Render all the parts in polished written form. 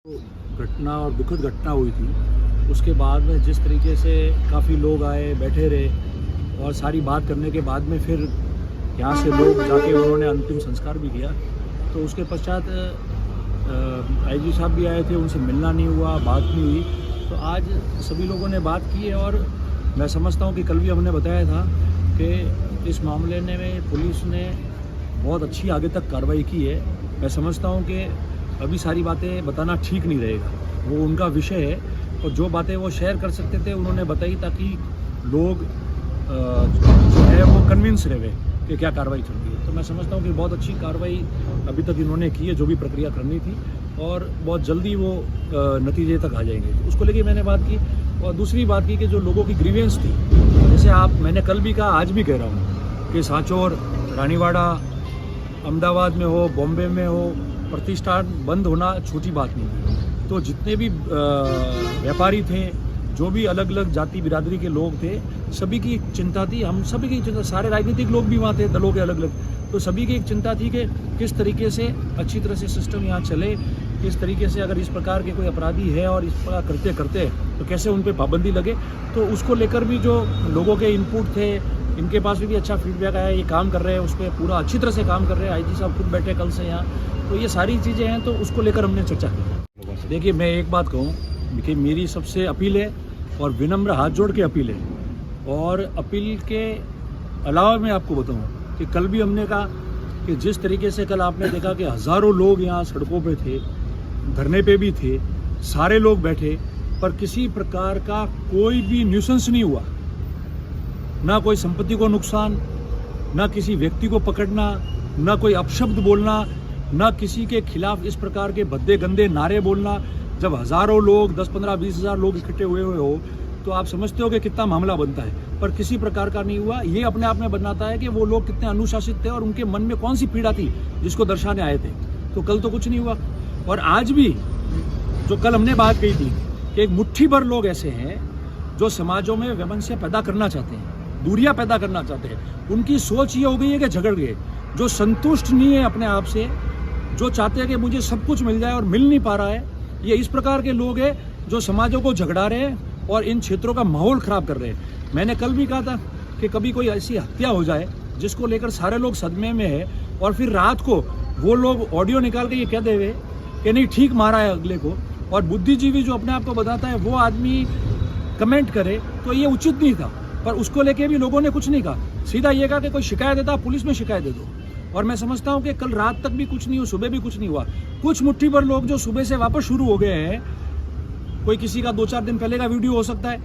घटना और दुखद घटना हुई थी, उसके बाद में जिस तरीके से काफ़ी लोग आए, बैठे रहे और सारी बात करने के बाद में फिर यहाँ से लोग जाके उन्होंने अंतिम संस्कार भी किया। तो उसके पश्चात आईजी साहब भी आए थे, उनसे मिलना नहीं हुआ, बात नहीं हुई। तो आज सभी लोगों ने बात की है और मैं समझता हूँ कि कल भी हमने बताया था कि इस मामले में पुलिस ने बहुत अच्छी आगे तक कार्रवाई की है। मैं समझता हूँ कि अभी सारी बातें बताना ठीक नहीं रहेगा, वो उनका विषय है और जो बातें वो शेयर कर सकते थे उन्होंने बताई, ताकि लोग जो है वो कन्विंस रहे कि क्या कार्रवाई चल रही है। तो मैं समझता हूँ कि बहुत अच्छी कार्रवाई अभी तक इन्होंने की है, जो भी प्रक्रिया करनी थी, और बहुत जल्दी वो नतीजे तक आ जाएंगे। तो उसको लेके मैंने बात की। और दूसरी बात की कि जो लोगों की ग्रीवेंस थी, जैसे मैंने कल भी कहा, आज भी कह रहा हूँ कि सांचौर, रानीवाड़ा, अहमदाबाद में हो, बॉम्बे में हो, प्रतिष्ठान बंद होना छोटी बात नहीं है। तो जितने भी व्यापारी थे, जो भी अलग अलग जाति बिरादरी के लोग थे, सभी की एक चिंता थी, हम सभी की चिंता, सारे राजनीतिक लोग भी वहाँ थे, दलों के अलग अलग, तो सभी की एक चिंता थी कि किस तरीके से अच्छी तरह से सिस्टम यहाँ चले, किस तरीके से अगर इस प्रकार के कोई अपराधी है और इस प्रकार करते करते तो कैसे उन पर पाबंदी लगे। तो उसको लेकर भी जो लोगों के इनपुट थे, इनके पास भी अच्छा फीडबैक आया, ये काम कर रहे हैं, उस पर पूरा अच्छी तरह से काम कर रहे हैं। आईजी साहब खुद बैठे कल से यहाँ, तो ये सारी चीज़ें हैं, तो उसको लेकर हमने चर्चा की। देखिए, मैं एक बात कहूँ कि मेरी सबसे अपील है और विनम्र हाथ जोड़ के अपील है, और अपील के अलावा मैं आपको बताऊँ कि कल भी हमने कहा कि जिस तरीके से कल आपने देखा कि हज़ारों लोग यहाँ सड़कों पे थे, धरने पे भी थे, सारे लोग बैठे, पर किसी प्रकार का कोई भी न्यूसेंस नहीं हुआ, ना कोई संपत्ति को नुकसान, ना किसी व्यक्ति को पकड़ना, ना कोई अपशब्द बोलना, ना किसी के खिलाफ इस प्रकार के भद्दे गंदे नारे बोलना। जब हज़ारों लोग, 10, 15, 20 हज़ार लोग इकट्ठे हुए हो तो आप समझते हो कि कितना मामला बनता है, पर किसी प्रकार का नहीं हुआ। ये अपने आप में बताता है कि वो लोग कितने अनुशासित थे और उनके मन में कौन सी पीड़ा थी जिसको दर्शाने आए थे। तो कल तो कुछ नहीं हुआ। और आज भी जो कल हमने बात कही थी कि एक मुट्ठी भर लोग ऐसे हैं जो समाजों में वैमनस्य पैदा करना चाहते हैं, दूरियां पैदा करना चाहते हैं। उनकी सोच ये हो गई है कि झगड़ गए, जो संतुष्ट नहीं है अपने आप से, जो चाहते हैं कि मुझे सब कुछ मिल जाए और मिल नहीं पा रहा है, ये इस प्रकार के लोग हैं जो समाजों को झगड़ा रहे हैं और इन क्षेत्रों का माहौल खराब कर रहे हैं। मैंने कल भी कहा था कि कभी कोई ऐसी हत्या हो जाए जिसको लेकर सारे लोग सदमे में है, और फिर रात को वो लोग ऑडियो निकाल के ये कह देवे कि नहीं ठीक मारा है अगले को, और बुद्धिजीवी जो अपने आप को बताता है वो आदमी कमेंट करे, तो ये उचित नहीं था। पर उसको लेके भी लोगों ने कुछ नहीं कहा, सीधा ये कहा कि कोई शिकायत देता पुलिस में शिकायत दे दो। और मैं समझता हूँ कि कल रात तक भी कुछ नहीं हुआ, सुबह भी कुछ नहीं हुआ। कुछ मुट्ठी भर लोग जो सुबह से वापस शुरू हो गए हैं, कोई किसी का 2-4 दिन पहले का वीडियो हो सकता है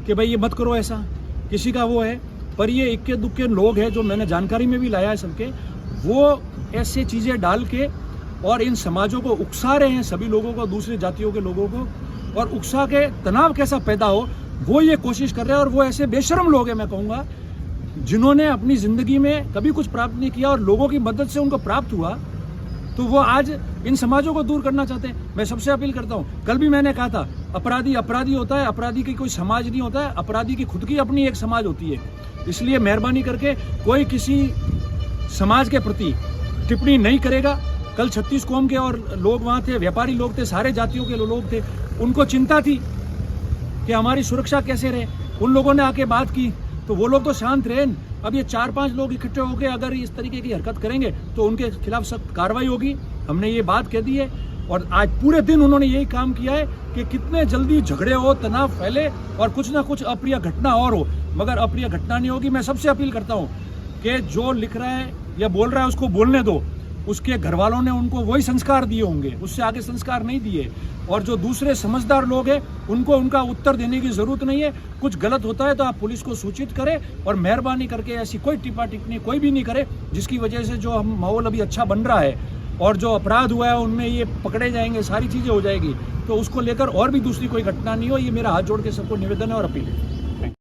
कि भाई ये मत करो ऐसा, किसी का वो है, पर ये इक्के दुक्के लोग हैं जो मैंने जानकारी में भी लाया है सबके, वो ऐसे चीज़ें डाल के और इन समाजों को उकसा रहे हैं, सभी लोगों को, दूसरी जातियों के लोगों को, और उकसा के तनाव कैसा पैदा हो वो ये कोशिश कर रहे हैं। और वो ऐसे बेशर्म लोग हैं, मैं कहूँगा, जिन्होंने अपनी ज़िंदगी में कभी कुछ प्राप्त नहीं किया और लोगों की मदद से उनको प्राप्त हुआ, तो वो आज इन समाजों को दूर करना चाहते हैं। मैं सबसे अपील करता हूँ, कल भी मैंने कहा था, अपराधी अपराधी होता है, अपराधी की कोई समाज नहीं होता है, अपराधी की खुद की अपनी एक समाज होती है। इसलिए मेहरबानी करके कोई किसी समाज के प्रति टिप्पणी नहीं करेगा। कल 36 कौम के और लोग वहाँ थे, व्यापारी लोग थे, सारे जातियों के लोग थे, उनको चिंता थी कि हमारी सुरक्षा कैसे रहे। उन लोगों ने आके बात की तो वो लोग तो शांत रहे। अब ये 4-5 लोग इकट्ठे होकर अगर इस तरीके की हरकत करेंगे तो उनके खिलाफ सख्त कार्रवाई होगी। हमने ये बात कह दी है, और आज पूरे दिन उन्होंने यही काम किया है कि कितने जल्दी झगड़े हो, तनाव फैले और कुछ ना कुछ अप्रिय घटना और हो, मगर अप्रिय घटना नहीं होगी। मैं सबसे अपील करता हूँ कि जो लिख रहा है या बोल रहा है उसको बोलने दो, उसके घर वालों ने उनको वही संस्कार दिए होंगे, उससे आगे संस्कार नहीं दिए। और जो दूसरे समझदार लोग हैं उनको उनका उत्तर देने की ज़रूरत नहीं है। कुछ गलत होता है तो आप पुलिस को सूचित करें, और मेहरबानी करके ऐसी कोई टिप्पा टिप्पणी कोई भी नहीं करे जिसकी वजह से जो हम माहौल अभी अच्छा बन रहा है और जो अपराध हुआ है उनमें ये पकड़े जाएंगे, सारी चीज़ें हो जाएगी, तो उसको लेकर और भी दूसरी कोई घटना नहीं हो। ये मेरा हाथ जोड़ के सबको निवेदन है और अपील है।